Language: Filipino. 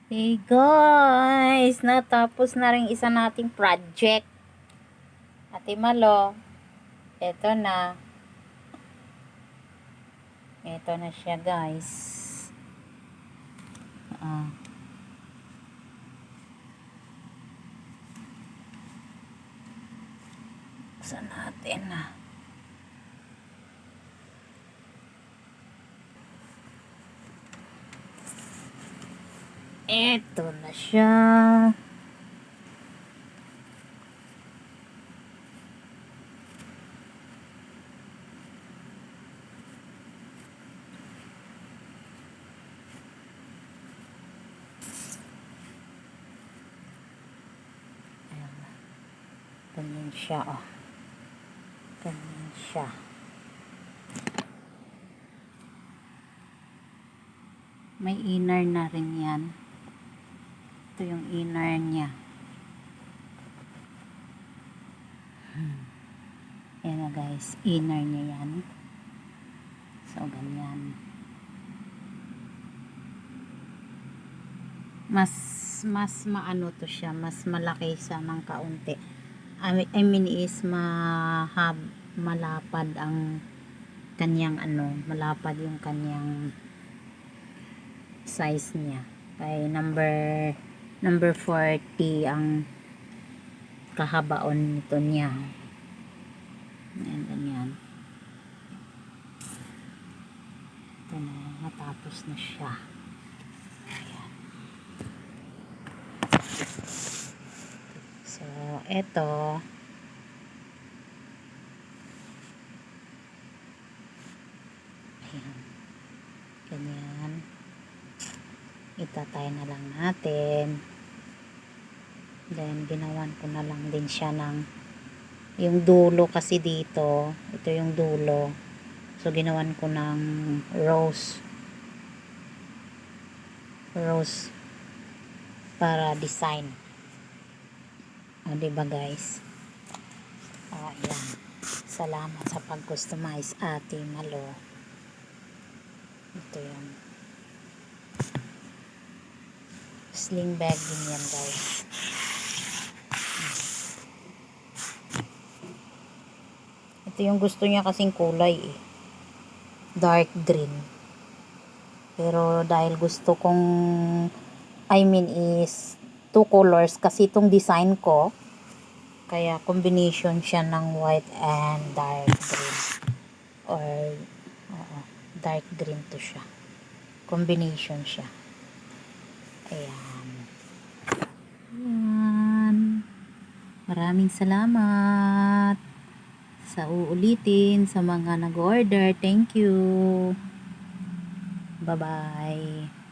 Hey guys, natapos na rin isa nating project. Ate Malo, eto na. Eto na siya guys. Ah. Buksan natin na. Eto na siya. Ganyan siya, oh. Ganyan siya. May inner na rin yan. Ito yung inner niya. Yan na guys, inner niya yan. So, ganyan. Mas maano to siya, mas malaki siya ng kaunti. I mean is malapad ang kanyang malapad yung kanyang size niya. Kay number 40 ang kahabaon nito niya. Ayan, ganyan. Ito na, natapos na siya. Ayan. So, eto. Ayan. Ganyan. Itatay na lang natin. Then, ginawan ko na lang din siya ng yung dulo kasi dito. Ito yung dulo. So, ginawan ko ng rose para design. O, diba guys? O, ayan. Salamat sa pag-customize, Ate Malo. Ito yung sling bag din yan guys. Ito yung gusto niya kasing kulay eh. Dark green. Pero dahil gusto kong is two colors kasi itong design ko, kaya combination siya ng white and dark green. Or dark green to siya. Combination siya. Ayan. Ayan. Maraming salamat sa uulitin sa mga nag-order. Thank you. Bye-bye.